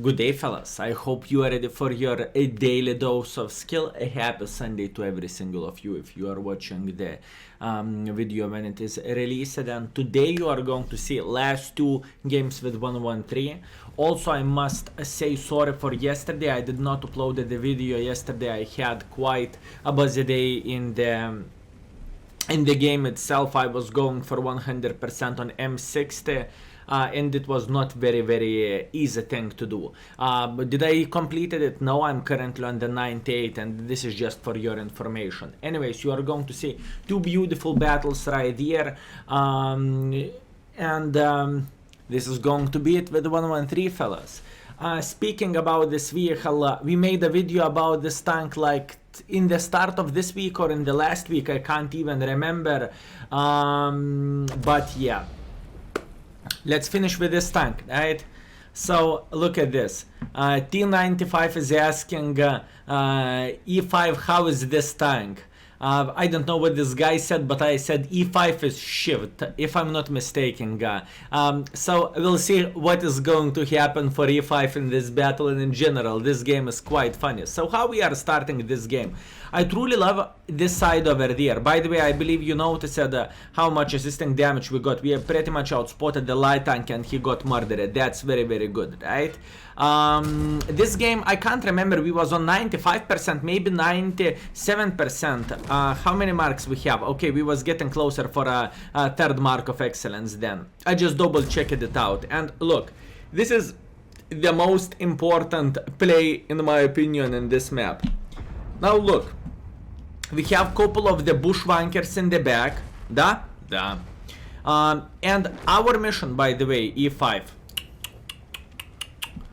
Good day, fellas. I hope you are ready for your daily dose of skill. A happy Sunday to every single of you if you are watching the video when it is released. And today you are going to see last two games with 113. Also, I must say sorry for yesterday. I did not upload the video yesterday. I had quite a busy day in the game itself. I was going for 100% on M60. And it was not very easy thing to do. But did I completed it? No, I'm currently on the 98, and this is just for your information. Anyways, you are going to see two beautiful battles right here, this is going to be it with 113, fellas. Speaking about this vehicle, we made a video about this tank like in the start of this week or in the last week, I can't even remember, but yeah. Let's finish with this tank, right? So look at this. T95 is asking E5, how is this tank? I don't know what this guy said, but I said E5 is shift, if I'm not mistaken. So we'll see what is going to happen for E5 in this battle, and in general, this game is quite funny. So how we are starting this game? I truly love this side over there. By the way, I believe you noticed how much assisting damage we got. We have pretty much outspotted the light tank and he got murdered. That's very good, right? This game, I can't remember, we was on 95%, maybe 97%. How many marks we have? Okay, we was getting closer for a third mark of excellence then. I just double checked it out. And look, this is the most important play in my opinion in this map. Now look, we have couple of the bushwankers in the back, and our mission, by the way, E5.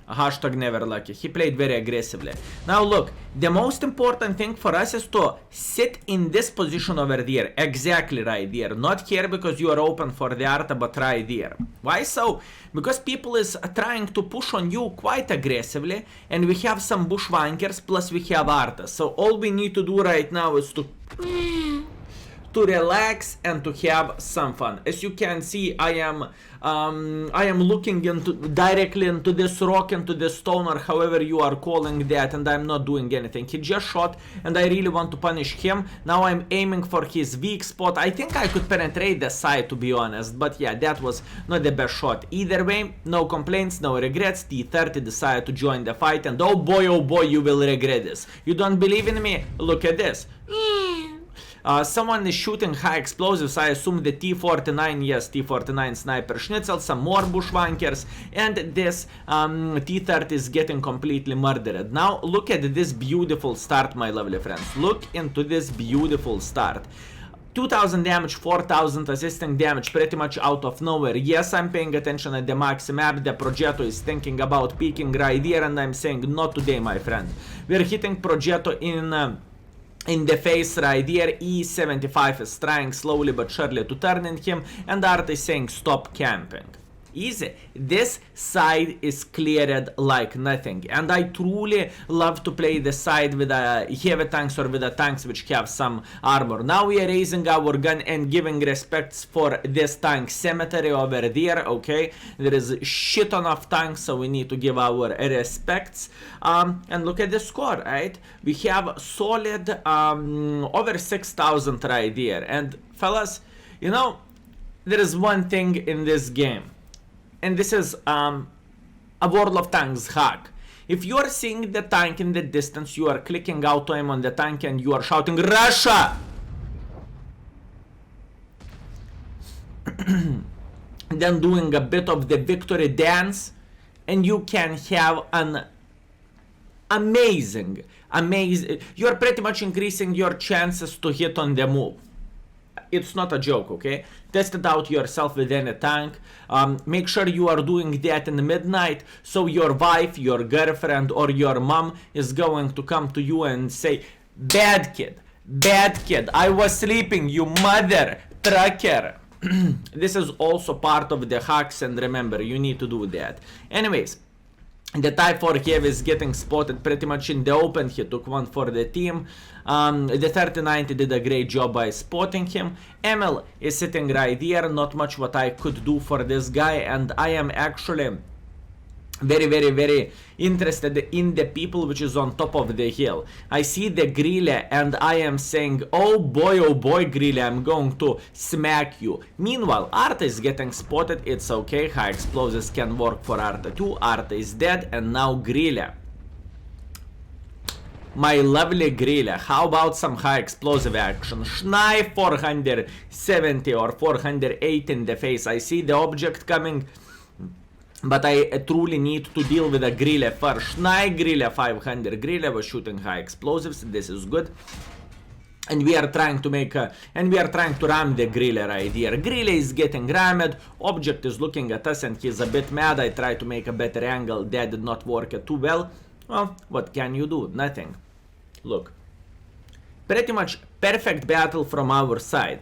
Hashtag never lucky. He played very aggressively. Now look, the most important thing for us is to sit in this position over there. Exactly right there. Not here because you are open for the Arta, but right there. Why so? Because people is trying to push on you quite aggressively, and we have some bushwankers plus we have Arta. So all we need to do right now is to relax and to have some fun. As you can see, I am looking directly into this rock, into this stone, or however you are calling that, and I'm not doing anything. He just shot and I really want to punish him. Now I'm aiming for his weak spot. I think I could penetrate the side, to be honest, but yeah, that was not the best shot. Either way, no complaints, no regrets. T30 decided to join the fight, and oh boy, you will regret this. You don't believe in me? Look at this. Someone is shooting high explosives. I assume the T49, yes, T49 sniper schnitzel, some more bushwankers, and this T30 is getting completely murdered. Now look at this beautiful start, my lovely friends. Look into this beautiful start. 2000 damage, 4000 assisting damage, pretty much out of nowhere. Yes, I'm paying attention at the maxi map. The Progetto is thinking about peeking right here, and I'm saying not today, my friend. We're hitting Progetto in the face right here. E75 is trying slowly but surely to turn in him, and Art is saying stop camping. Easy. This side is cleared like nothing, and I truly love to play the side with heavy tanks or with the tanks which have some armor. Now we are raising our gun and giving respects for this tank cemetery over there. Okay, there is shit ton of tanks, so we need to give our respects. And look at the score, right? We have solid over 6,000 right there. And fellas, you know, there is one thing in this game, and this is a World of Tanks hack. If you are seeing the tank in the distance, you are clicking auto aim on the tank and you are shouting Russia! Then doing a bit of the victory dance, and you can have an amazing, you are pretty much increasing your chances to hit on the move. It's not a joke, okay? Test it out yourself within a tank. Make sure you are doing that in the midnight, so your wife, your girlfriend, or your mom is going to come to you and say, bad kid, I was sleeping, you mother trucker. This is also part of the hacks, and remember, you need to do that. Anyways, the Type 4 Heavy is getting spotted pretty much in the open. He took one for the team. The 3090 did a great job by spotting him. Emil is sitting right here. Not much what I could do for this guy, and I am actually very interested in the people which is on top of the hill. I see the grille and I am saying, oh boy grille, I'm going to smack you. Meanwhile, Arta is getting spotted. It's okay, high explosives can work for Arta too. Arta is dead, and now grille, my lovely grille. How about some high explosive action? Schnei 470 or 480 in the face. I see the object coming, but I truly need to deal with a grille first. Schnei grille 500. Grille was shooting high explosives. This is good. And we are trying to make and we are trying to ram the grille right here. Grille is getting rammed. Object is looking at us and he's a bit mad. I tried to make a better angle. That did not work too well. Well, what can you do? Nothing. Look, pretty much perfect battle from our side.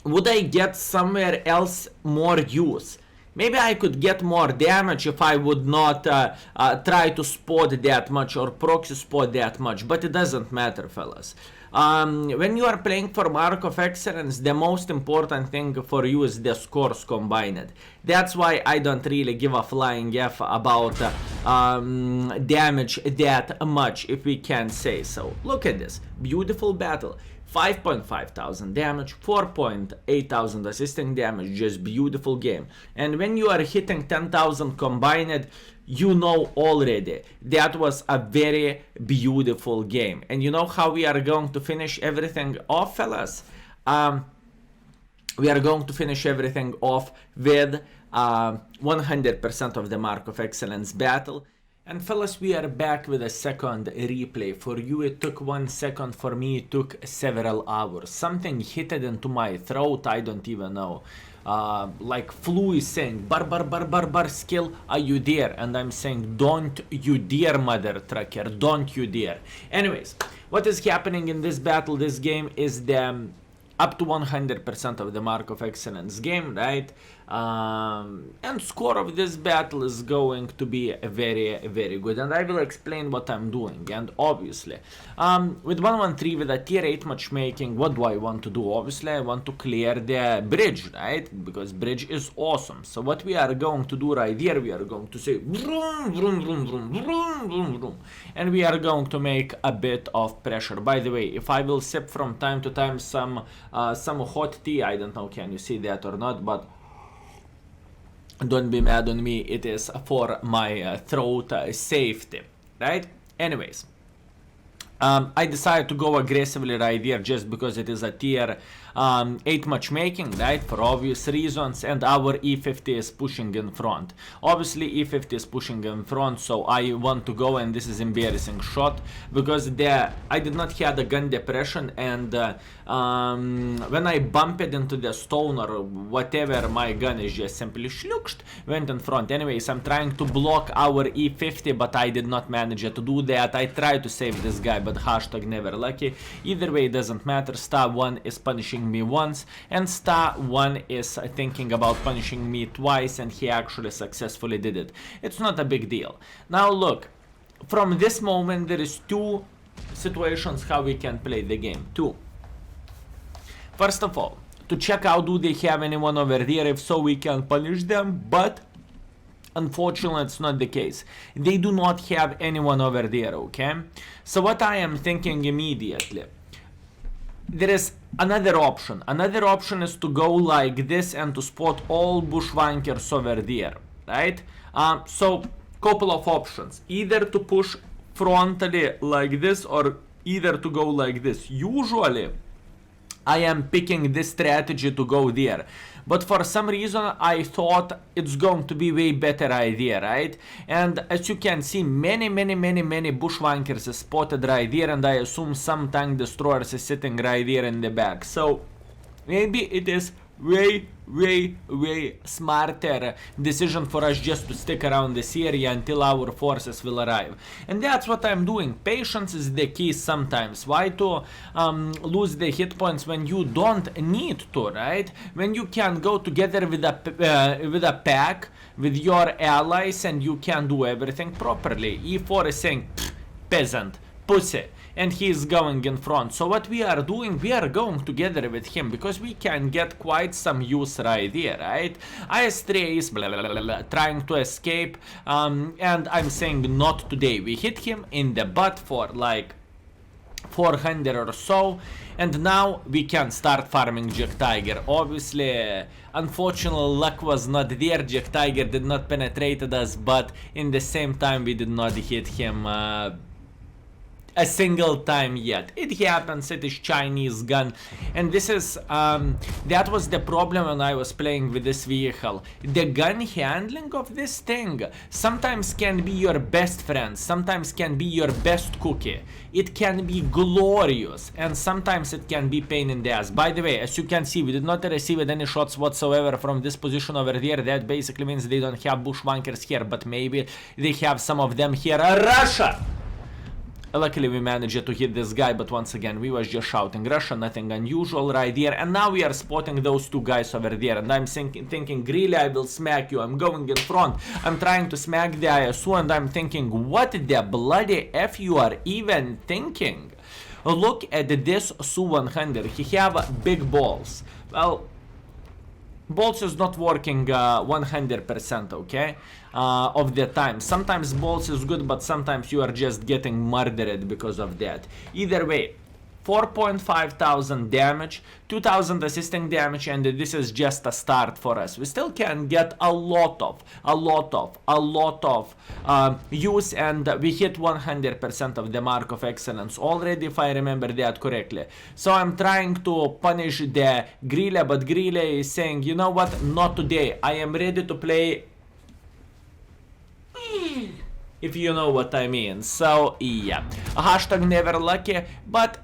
Would I get somewhere else more use? Maybe I could get more damage if I would not try to spot that much or proxy spot that much, but it doesn't matter, fellas. When you are playing for Mark of Excellence, the most important thing for you is the scores combined. That's why I don't really give a flying F about damage that much, if we can say so. Look at this, beautiful battle. 5.5 thousand damage, 4.8 thousand assisting damage, just beautiful game. And when you are hitting 10,000 combined, you know already that was a very beautiful game. And you know how we are going to finish everything off, fellas? We are going to finish everything off with 100% of the Mark of Excellence battle. And fellas, we are back with a second replay. For you it took 1 second, for me it took several hours. Something hit it into my throat, I don't even know. Like Flu is saying, bar skill, are you there? And I'm saying, don't you dare, mother trucker, don't you dare. Anyways, what is happening in this battle, this game, is the up to 100% of the Mark of Excellence game, right? And score of this battle is going to be very good, and I will explain what I'm doing. And obviously, with 113 with a tier 8 matchmaking, what do I want to do? Obviously, I want to clear the bridge, right? Because bridge is awesome. So what we are going to do right here, we are going to say vroom, vroom, vroom, vroom, vroom, vroom, vroom, and we are going to make a bit of pressure. By the way, if I will sip from time to time some hot tea, I don't know, can you see that or not, but don't be mad on me, it is for my throat safety, right? Anyways, I decided to go aggressively right here just because it is a tier 8 matchmaking, right? For obvious reasons, and our E50 is pushing in front. Obviously, E50 is pushing in front, so I want to go, and this is embarrassing shot because I did not have the gun depression, and when I bumped into the stone or whatever, my gun is just simply shlooked, went in front. Anyways, I'm trying to block our E50, but I did not manage to do that. I tried to save this guy, but hashtag never lucky. Either way, it doesn't matter. Star 1 is punishing me once, and Star 1 is thinking about punishing me twice, and he actually successfully did it. It's not a big deal. Now look, from this moment there is two situations how we can play the game. Two. First of all, to check out do they have anyone over there, if so we can punish them, but unfortunately it's not the case. They do not have anyone over there, okay? So what I am thinking immediately, there is another option. Another option is to go like this and to spot all bushwankers over there, right? So couple of options, either to push frontally like this or either to go like this. Usually I am picking this strategy to go there, but for some reason I thought it's going to be way better idea, right? And as you can see, many bushwankers is spotted right there, and I assume some tank destroyers is sitting right there in the back. So maybe it is way smarter decision for us just to stick around this area until our forces will arrive. And that's what I'm doing. Patience is the key sometimes. Why to lose the hit points when you don't need to, right? When you can go together with a pack, with your allies, and you can do everything properly. E4 is saying, peasant, pussy. and he is going in front. So what we are doing, we are going together with him because we can get quite some use right here, right? IS-3 is blah, blah, blah, blah, trying to escape, and I'm saying not today. We hit him in the butt for like 400 or so, and now we can start farming Jack Tiger. Obviously, unfortunately, luck was not there. Jack Tiger did not penetrate us, but in the same time we did not hit him a single time yet. It happens, it is Chinese gun, and this is that was the problem when I was playing with this vehicle. The gun handling of this thing sometimes can be your best friend, sometimes can be your best cookie. It can be glorious, and sometimes it can be pain in the ass. By the way, as you can see, we did not receive any shots whatsoever from this position over there. That basically means they don't have bushwankers here, but maybe they have some of them here. Russia! Luckily we managed to hit this guy, but once again we was just shouting Russia, nothing unusual right here. And now we are spotting those two guys over there, and I'm thinking really I will smack you. I'm going in front, I'm trying to smack the ISU, and I'm thinking, what the bloody F you are even thinking? Look at this Su-100, he have big balls. Well, bolts is not working 100%, okay, of the time. Sometimes bolts is good, but sometimes you are just getting murdered because of that. Either way, 4.5 thousand damage, 2000 assisting damage, and this is just a start for us. We still can get a lot of use, and we hit 100% of the mark of excellence already, if I remember that correctly. So I'm trying to punish the Grille, but Grille is saying, you know what, not today. I am ready to play, if you know what I mean. So yeah, hashtag never lucky, but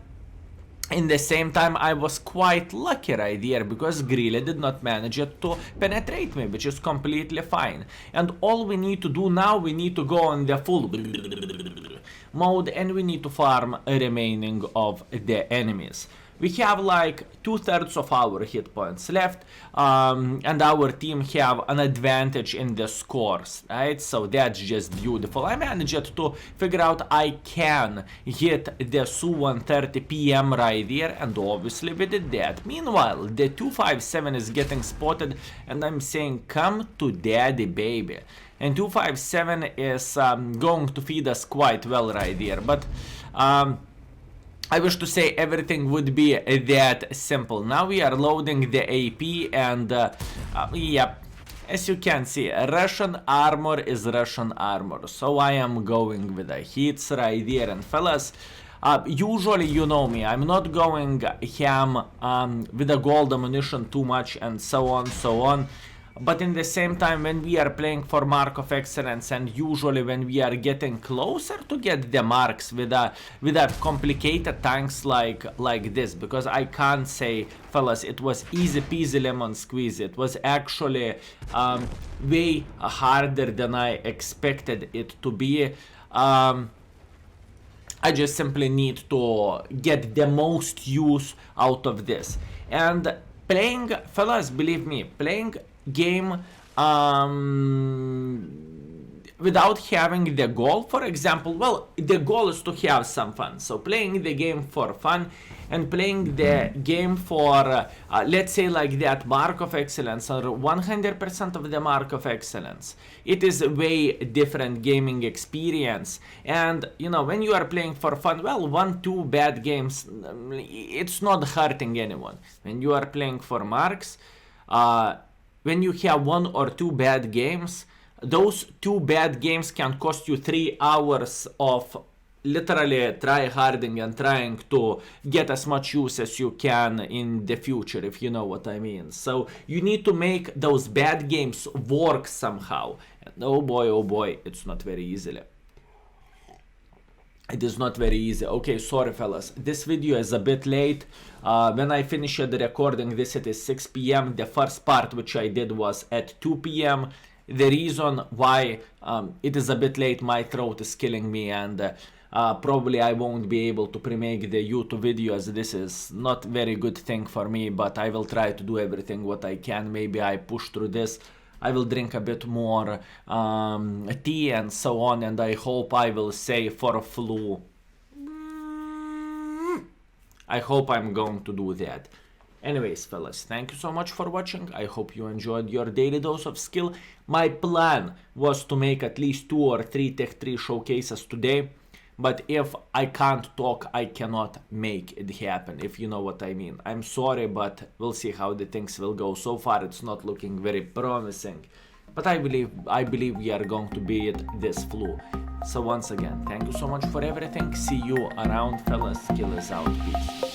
in the same time, I was quite lucky right here because Grille did not manage to penetrate me, which is completely fine. And all we need to do now, we need to go on the full mode, and we need to farm remaining of the enemies. We have like 2/3 of our hit points left, and our team have an advantage in the scores, right? So that's just beautiful. I managed to figure out I can hit the Su-130 PM right here, and obviously we did that. Meanwhile, the 257 is getting spotted, and I'm saying, come to daddy, baby. And 257 is going to feed us quite well right here, but I wish to say everything would be that simple. Now we are loading the AP, and yep, as you can see, Russian armor is Russian armor. So I am going with the hits right there, and fellas, usually you know me, I'm not going ham with the gold ammunition too much and so on. But in the same time, when we are playing for Mark of Excellence, and usually when we are getting closer to get the marks with a complicated tanks like this, because I can't say, fellas, it was easy peasy lemon squeeze. It was actually way harder than I expected it to be. I just simply need to get the most use out of this. And playing, fellas, believe me, playing game without having the goal, for example, well, the goal is to have some fun. So playing the game for fun and playing the game for let's say like that mark of excellence, or 100% of the mark of excellence, it is a way different gaming experience. And you know, when you are playing for fun, well, 1-2 bad games, it's not hurting anyone. When you are playing for marks, when you have 1 or 2 bad games, those 2 bad games can cost you 3 hours of literally try harding and trying to get as much use as you can in the future, if you know what I mean. So you need to make those bad games work somehow. And oh boy, it's not very easily. It is not very easy. Okay, sorry fellas, this video is a bit late. When I finished the recording this, it is 6 PM. The first part which I did was at 2 PM. The reason why it is a bit late, my throat is killing me, and probably I won't be able to pre-make the YouTube video, as this is not very good thing for me, but I will try to do everything what I can. Maybe I push through this. I will drink a bit more tea and so on, and I hope I will say for flu I hope I'm going to do that. Anyways, fellas, thank you so much for watching. I hope you enjoyed your daily dose of skill. My plan was to make at least 2 or 3 Tech 3 showcases today. But if I can't talk, I cannot make it happen, if you know what I mean. I'm sorry, but we'll see how the things will go. So far, it's not looking very promising. But I believe we are going to beat this flu. So once again, thank you so much for everything. See you around, fellas. Skill is out. Peace.